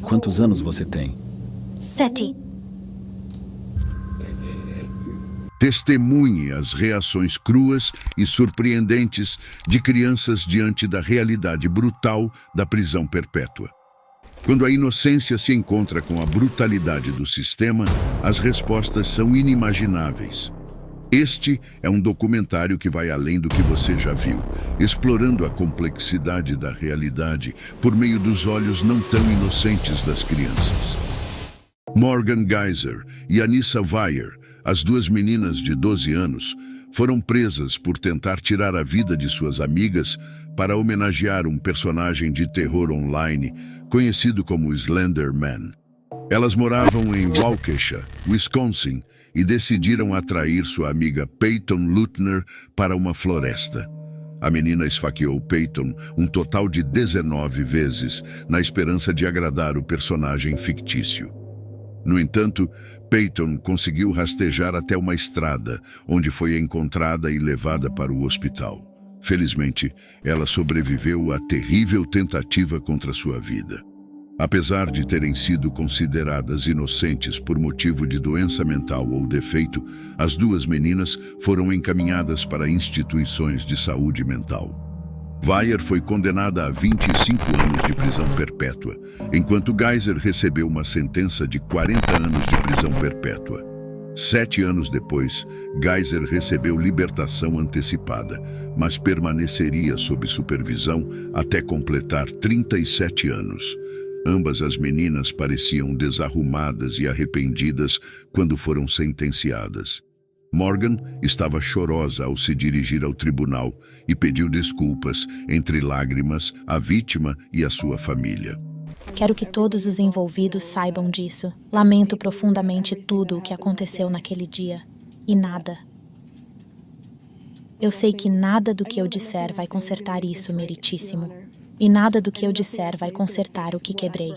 Quantos anos você tem? 7. Testemunhe as reações cruas e surpreendentes de crianças diante da realidade brutal da prisão perpétua. Quando a inocência se encontra com a brutalidade do sistema, as respostas são inimagináveis. Este é um documentário que vai além do que você já viu, explorando a complexidade da realidade por meio dos olhos não tão inocentes das crianças. Morgan Geyser e Anissa Weier, as duas meninas de 12 anos, foram presas por tentar tirar a vida de suas amigas para homenagear um personagem de terror online conhecido como Slender Man. Elas moravam em Waukesha, Wisconsin, e decidiram atrair sua amiga Peyton Lutner para uma floresta. A menina esfaqueou Peyton um total de 19 vezes, na esperança de agradar o personagem fictício. No entanto, Peyton conseguiu rastejar até uma estrada, onde foi encontrada e levada para o hospital. Felizmente, ela sobreviveu à terrível tentativa contra sua vida. Apesar de terem sido consideradas inocentes por motivo de doença mental ou defeito, as duas meninas foram encaminhadas para instituições de saúde mental. Weier foi condenada a 25 anos de prisão perpétua, enquanto Geyser recebeu uma sentença de 40 anos de prisão perpétua. 7 anos depois, Geyser recebeu libertação antecipada, mas permaneceria sob supervisão até completar 37 anos. Ambas as meninas pareciam desarrumadas e arrependidas quando foram sentenciadas. Morgan estava chorosa ao se dirigir ao tribunal e pediu desculpas, entre lágrimas, à vítima e à sua família. Quero que todos os envolvidos saibam disso. Lamento profundamente tudo o que aconteceu naquele dia. E nada. Eu sei que nada do que eu disser vai consertar isso, meritíssimo. E nada do que eu disser vai consertar o que quebrei.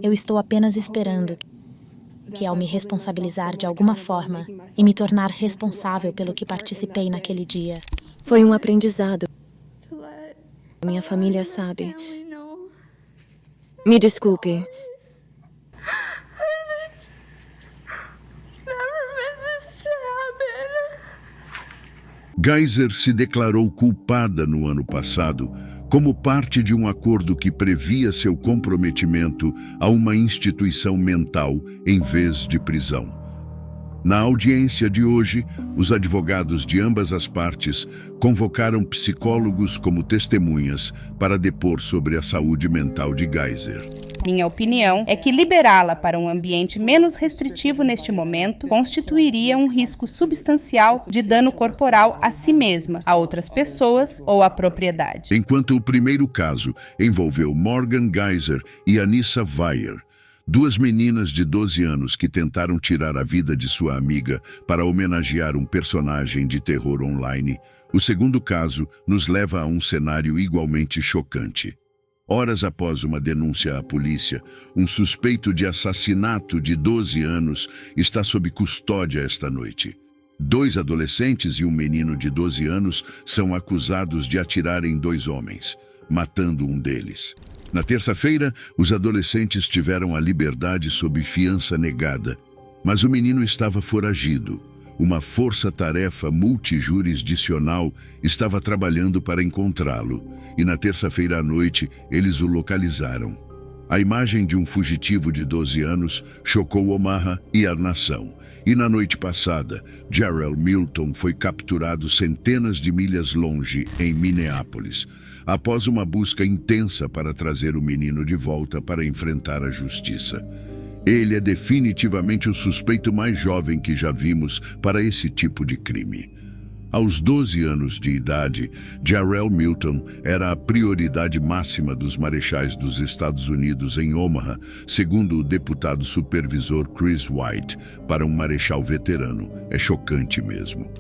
Eu estou apenas esperando que, ao me responsabilizar de alguma forma e me tornar responsável pelo que participei naquele dia. Foi um aprendizado. Minha família sabe. Me desculpe. Geyser se declarou culpada no ano passado como parte de um acordo que previa seu comprometimento a uma instituição mental em vez de prisão. Na audiência de hoje, os advogados de ambas as partes convocaram psicólogos como testemunhas para depor sobre a saúde mental de Geyser. Minha opinião é que liberá-la para um ambiente menos restritivo neste momento constituiria um risco substancial de dano corporal a si mesma, a outras pessoas ou à propriedade. Enquanto o primeiro caso envolveu Morgan Geyser e Anissa Weier, duas meninas de 12 anos que tentaram tirar a vida de sua amiga para homenagear um personagem de terror online, o segundo caso nos leva a um cenário igualmente chocante. Horas após uma denúncia à polícia, um suspeito de assassinato de 12 anos está sob custódia esta noite. 2 adolescentes e um menino de 12 anos são acusados de atirar em 2 homens, matando um deles. Na terça-feira, os adolescentes tiveram a liberdade sob fiança negada, mas o menino estava foragido. Uma força-tarefa multijurisdicional estava trabalhando para encontrá-lo, e na terça-feira à noite eles o localizaram. A imagem de um fugitivo de 12 anos chocou Omaha e a nação. E na noite passada, Jarrell Milton foi capturado centenas de milhas longe, em Minneapolis, após uma busca intensa para trazer o menino de volta para enfrentar a justiça. Ele é definitivamente o suspeito mais jovem que já vimos para esse tipo de crime. Aos 12 anos de idade, Jarrell Milton era a prioridade máxima dos marechais dos Estados Unidos em Omaha, segundo o deputado supervisor Chris White, para um marechal veterano. É chocante mesmo.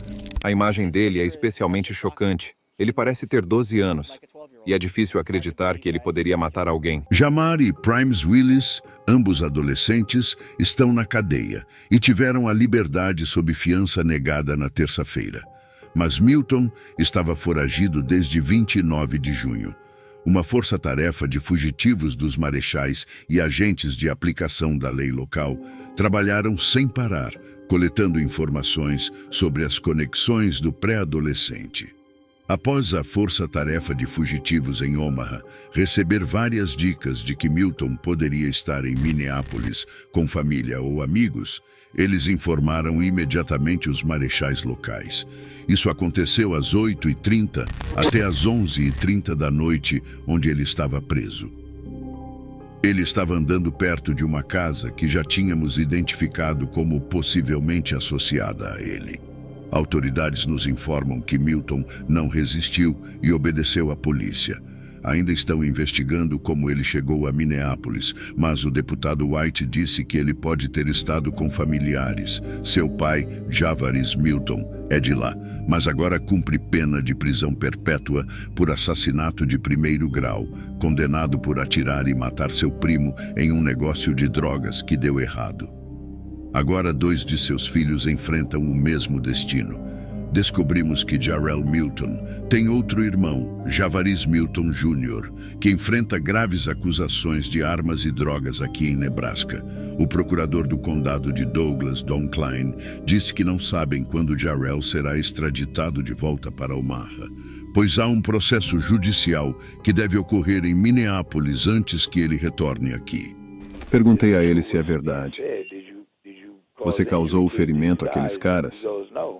A imagem dele é especialmente chocante. Ele parece ter 12 anos, e é difícil acreditar que ele poderia matar alguém. Jamar e Primes Willis, ambos adolescentes, estão na cadeia e tiveram a liberdade sob fiança negada na terça-feira. Mas Milton estava foragido desde 29 de junho. uma força-tarefa de fugitivos dos marechais e agentes de aplicação da lei local trabalharam sem parar, coletando informações sobre as conexões do pré-adolescente. Após a força-tarefa de fugitivos em Omaha receber várias dicas de que Milton poderia estar em Minneapolis com família ou amigos, eles informaram imediatamente os marechais locais. Isso aconteceu às 8h30 até às 11h30 da noite, onde ele estava preso. Ele estava andando perto de uma casa que já tínhamos identificado como possivelmente associada a ele. Autoridades nos informam que Milton não resistiu e obedeceu à polícia. Ainda estão investigando como ele chegou a Minneapolis, mas o deputado White disse que ele pode ter estado com familiares. Seu pai, Javaris Milton, é de lá, mas agora cumpre pena de prisão perpétua por assassinato de 1º grau, condenado por atirar e matar seu primo em um negócio de drogas que deu errado. Agora 2 de seus filhos enfrentam o mesmo destino. Descobrimos que Jarrell Milton tem outro irmão, Javaris Milton Jr., que enfrenta graves acusações de armas e drogas aqui em Nebraska. O procurador do condado de Douglas, Don Klein, disse que não sabem quando Jarrell será extraditado de volta para Omaha, pois há um processo judicial que deve ocorrer em Minneapolis antes que ele retorne aqui. Perguntei a ele se é verdade. Você causou o ferimento àqueles caras?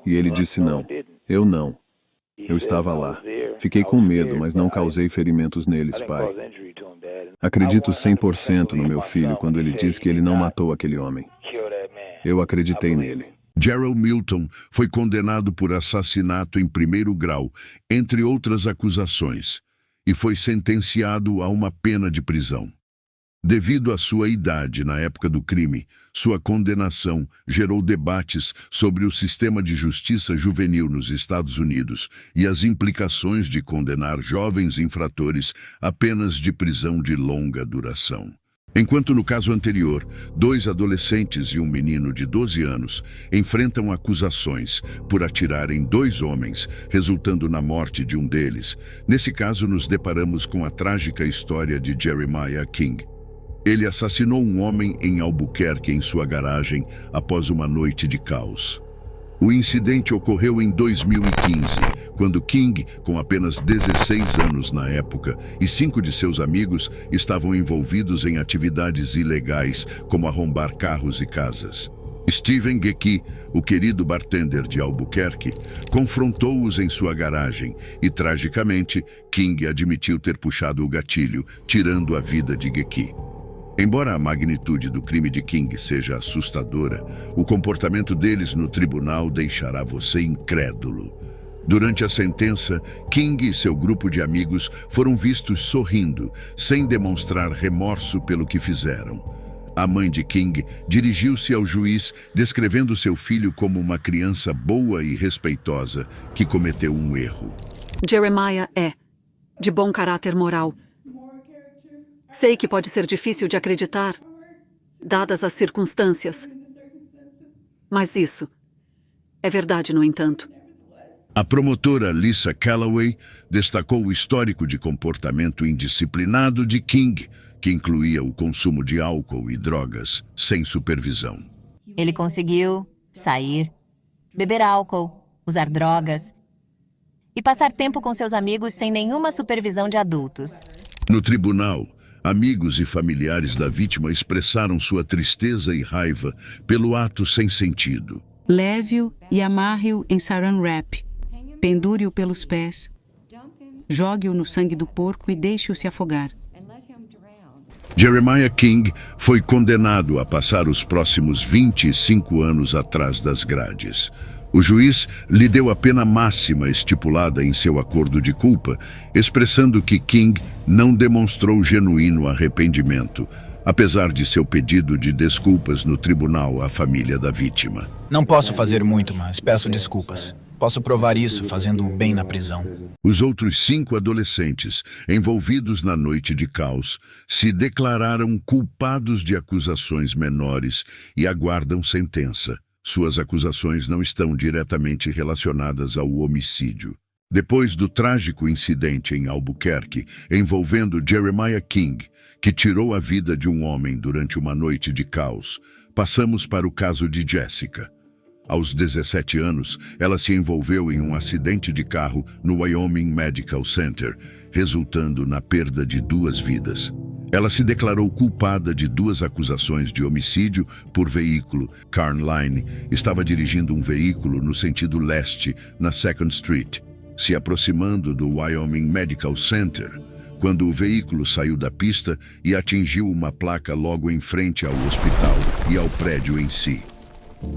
E ele disse não. Eu não. Eu estava lá. Fiquei com medo, mas não causei ferimentos neles, pai. Acredito 100% no meu filho quando ele diz que ele não matou aquele homem. Eu acreditei nele. Jarrell Milton foi condenado por assassinato em 1º grau, entre outras acusações, e foi sentenciado a uma pena de prisão. Devido à sua idade na época do crime, sua condenação gerou debates sobre o sistema de justiça juvenil nos Estados Unidos e as implicações de condenar jovens infratores a penas de prisão de longa duração. Enquanto no caso anterior, 2 adolescentes e um menino de 12 anos enfrentam acusações por atirar em 2 homens, resultando na morte de um deles. Nesse caso, nos deparamos com a trágica história de Jeremiah King. Ele assassinou um homem em Albuquerque em sua garagem após uma noite de caos. O incidente ocorreu em 2015, quando King, com apenas 16 anos na época, e 5 de seus amigos estavam envolvidos em atividades ilegais, como arrombar carros e casas. Steven Gecky, o querido bartender de Albuquerque, confrontou-os em sua garagem e, tragicamente, King admitiu ter puxado o gatilho, tirando a vida de Gecky. Embora a magnitude do crime de King seja assustadora, o comportamento deles no tribunal deixará você incrédulo. Durante a sentença, King e seu grupo de amigos foram vistos sorrindo, sem demonstrar remorso pelo que fizeram. A mãe de King dirigiu-se ao juiz, descrevendo seu filho como uma criança boa e respeitosa que cometeu um erro. Jeremiah é de bom caráter moral. Sei que pode ser difícil de acreditar, dadas as circunstâncias. Mas isso é verdade, no entanto. A promotora Lisa Calloway destacou o histórico de comportamento indisciplinado de King, que incluía o consumo de álcool e drogas sem supervisão. Ele conseguiu sair, beber álcool, usar drogas e passar tempo com seus amigos sem nenhuma supervisão de adultos. No tribunal, amigos e familiares da vítima expressaram sua tristeza e raiva pelo ato sem sentido. Leve-o e amarre-o em saran wrap. Pendure-o pelos pés. Jogue-o no sangue do porco e deixe-o se afogar. Jeremiah King foi condenado a passar os próximos 25 anos atrás das grades. O juiz lhe deu a pena máxima estipulada em seu acordo de culpa, expressando que King não demonstrou genuíno arrependimento, apesar de seu pedido de desculpas no tribunal à família da vítima. Não posso fazer muito, mas peço desculpas. Posso provar isso fazendo o bem na prisão. Os outros 5 adolescentes envolvidos na noite de caos se declararam culpados de acusações menores e aguardam sentença. Suas acusações não estão diretamente relacionadas ao homicídio. Depois do trágico incidente em Albuquerque, envolvendo Jeremiah King, que tirou a vida de um homem durante uma noite de caos, passamos para o caso de Jessica. Aos 17 anos, ela se envolveu em um acidente de carro no Wyoming Medical Center, resultando na perda de 2 vidas. Ela se declarou culpada de 2 acusações de homicídio por veículo. Carnline estava dirigindo um veículo no sentido leste, na 2nd Street, se aproximando do Wyoming Medical Center, quando o veículo saiu da pista e atingiu uma placa logo em frente ao hospital e ao prédio em si.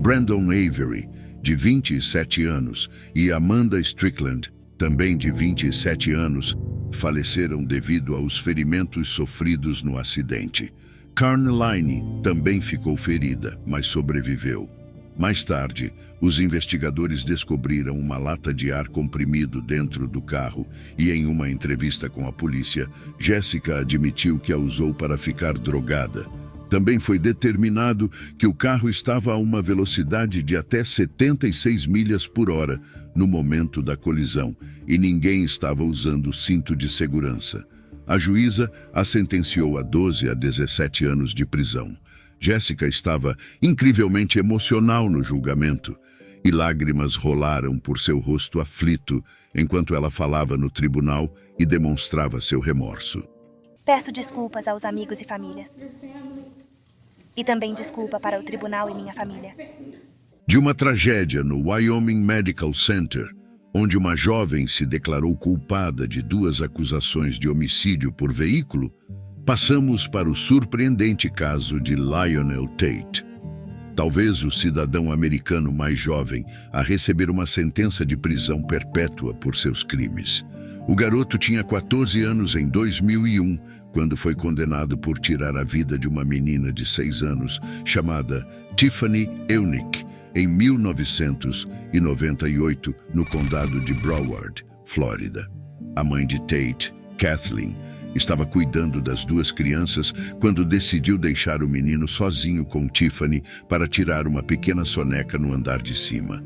Brandon Avery, de 27 anos, e Amanda Strickland, também de 27 anos, faleceram devido aos ferimentos sofridos no acidente. Carnline também ficou ferida, mas sobreviveu. Mais tarde, os investigadores descobriram uma lata de ar comprimido dentro do carro e, em uma entrevista com a polícia, Jessica admitiu que a usou para ficar drogada. Também foi determinado que o carro estava a uma velocidade de até 76 milhas por hora no momento da colisão e ninguém estava usando cinto de segurança. A juíza a sentenciou a 12 a 17 anos de prisão. Jessica estava incrivelmente emocional no julgamento e lágrimas rolaram por seu rosto aflito enquanto ela falava no tribunal e demonstrava seu remorso. Peço desculpas aos amigos e famílias. E também desculpa para o tribunal e minha família. De uma tragédia no Wyoming Medical Center, onde uma jovem se declarou culpada de 2 acusações de homicídio por veículo, passamos para o surpreendente caso de Lionel Tate. Talvez o cidadão americano mais jovem a receber uma sentença de prisão perpétua por seus crimes. O garoto tinha 14 anos em 2001, quando foi condenado por tirar a vida de uma menina de 6 anos, chamada Tiffany Eunick, em 1998, no condado de Broward, Flórida. A mãe de Tate, Kathleen, estava cuidando das 2 crianças quando decidiu deixar o menino sozinho com Tiffany para tirar uma pequena soneca no andar de cima.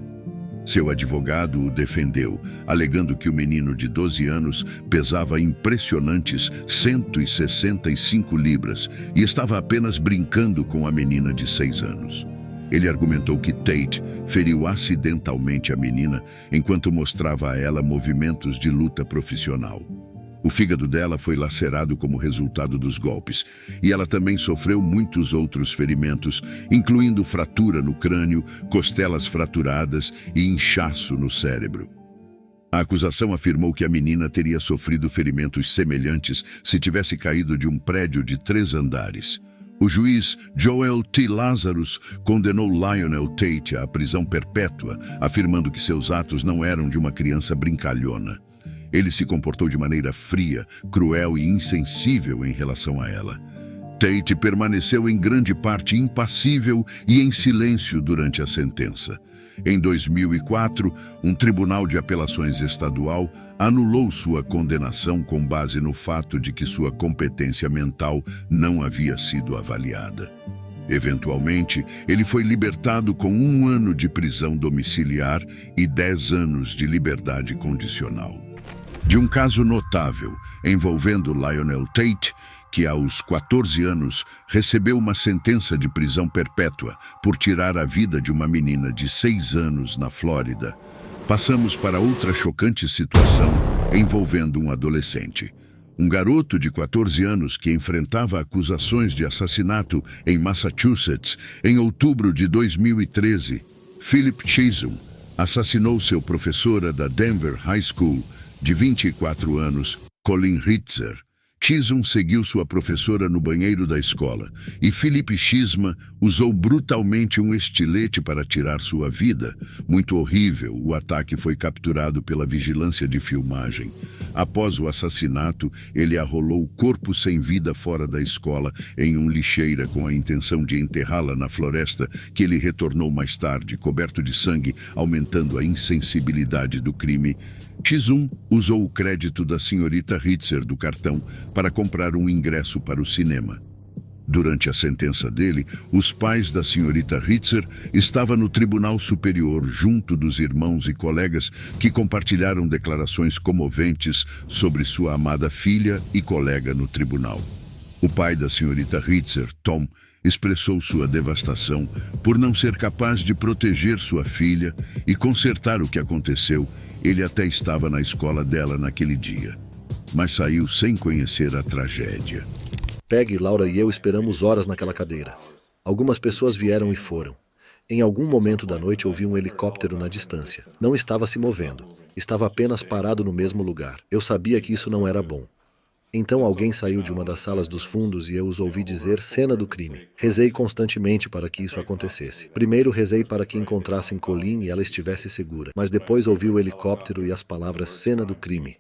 Seu advogado o defendeu, alegando que o menino de 12 anos pesava impressionantes 165 libras e estava apenas brincando com a menina de 6 anos. Ele argumentou que Tate feriu acidentalmente a menina enquanto mostrava a ela movimentos de luta profissional. O fígado dela foi lacerado como resultado dos golpes, e ela também sofreu muitos outros ferimentos, incluindo fratura no crânio, costelas fraturadas e inchaço no cérebro. A acusação afirmou que a menina teria sofrido ferimentos semelhantes se tivesse caído de um prédio de 3 andares. O juiz Joel T. Lazarus condenou Lionel Tate à prisão perpétua, afirmando que seus atos não eram de uma criança brincalhona. Ele se comportou de maneira fria, cruel e insensível em relação a ela. Tate permaneceu em grande parte impassível e em silêncio durante a sentença. Em 2004, um tribunal de apelações estadual anulou sua condenação com base no fato de que sua competência mental não havia sido avaliada. Eventualmente, ele foi libertado com 1 ano de prisão domiciliar e 10 anos de liberdade condicional. De um caso notável envolvendo Lionel Tate, que aos 14 anos recebeu uma sentença de prisão perpétua por tirar a vida de uma menina de 6 anos na Flórida, passamos para outra chocante situação envolvendo um adolescente. Um garoto de 14 anos que enfrentava acusações de assassinato em Massachusetts em outubro de 2013, Philip Chisholm, assassinou seu professora da Denver High School, de 24 anos, Colleen Ritzer. Chisholm seguiu sua professora no banheiro da escola e Philip Chisholm usou brutalmente um estilete para tirar sua vida. Muito horrível, o ataque foi capturado pela vigilância de filmagem. Após o assassinato, ele arrolou o corpo sem vida fora da escola em uma lixeira com a intenção de enterrá-la na floresta, que ele retornou mais tarde, coberto de sangue, aumentando a insensibilidade do crime. Chisholm usou o crédito da senhorita Ritzer do cartão para comprar um ingresso para o cinema. Durante a sentença dele, os pais da senhorita Ritzer estavam no Tribunal Superior junto dos irmãos e colegas que compartilharam declarações comoventes sobre sua amada filha e colega no tribunal. O pai da senhorita Ritzer, Tom, expressou sua devastação por não ser capaz de proteger sua filha e consertar o que aconteceu. Ele até estava na escola dela naquele dia, mas saiu sem conhecer a tragédia. Peggy, Laura e eu esperamos horas naquela cadeira. Algumas pessoas vieram e foram. Em algum momento da noite ouvi um helicóptero na distância. Não estava se movendo. Estava apenas parado no mesmo lugar. Eu sabia que isso não era bom. Então alguém saiu de uma das salas dos fundos e eu os ouvi dizer cena do crime. Rezei constantemente para que isso acontecesse. Primeiro rezei para que encontrassem Colleen e ela estivesse segura. Mas depois ouvi o helicóptero e as palavras cena do crime.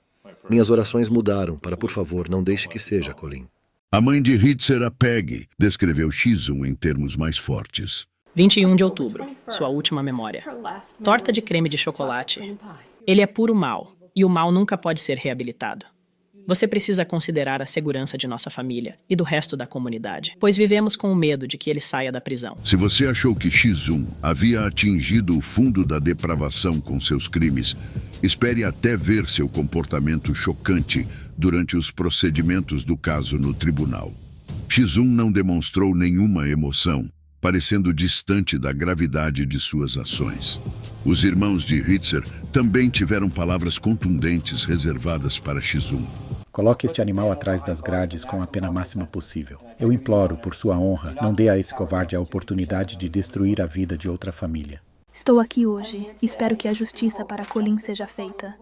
Minhas orações mudaram para, por favor, não deixe que seja Colleen. A mãe de Ritzer, a Peggy, descreveu X1 em termos mais fortes. 21 de outubro, sua última memória. Torta de creme de chocolate. Ele é puro mal, e o mal nunca pode ser reabilitado. Você precisa considerar a segurança de nossa família e do resto da comunidade, pois vivemos com o medo de que ele saia da prisão. Se você achou que X1 havia atingido o fundo da depravação com seus crimes, espere até ver seu comportamento chocante durante os procedimentos do caso no tribunal. X1 não demonstrou nenhuma emoção, parecendo distante da gravidade de suas ações. Os irmãos de Ritzer também tiveram palavras contundentes reservadas para X1. Coloque este animal atrás das grades com a pena máxima possível. Eu imploro, por sua honra, não dê a esse covarde a oportunidade de destruir a vida de outra família. Estou aqui hoje. Espero que a justiça para Colleen seja feita.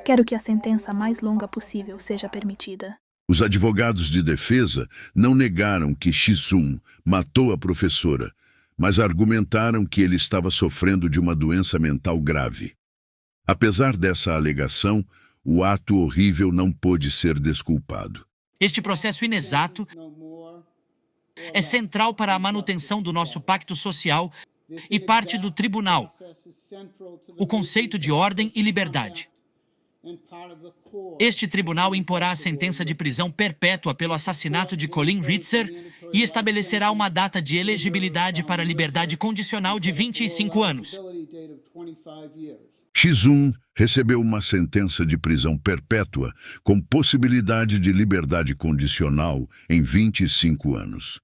Quero que a sentença mais longa possível seja permitida. Os advogados de defesa não negaram que X1 matou a professora, mas argumentaram que ele estava sofrendo de uma doença mental grave. Apesar dessa alegação, o ato horrível não pôde ser desculpado. Este processo inexato é central para a manutenção do nosso pacto social e parte do tribunal, o conceito de ordem e liberdade. Este tribunal imporá a sentença de prisão perpétua pelo assassinato de Colleen Ritzer e estabelecerá uma data de elegibilidade para liberdade condicional de 25 anos. X1 recebeu uma sentença de prisão perpétua com possibilidade de liberdade condicional em 25 anos.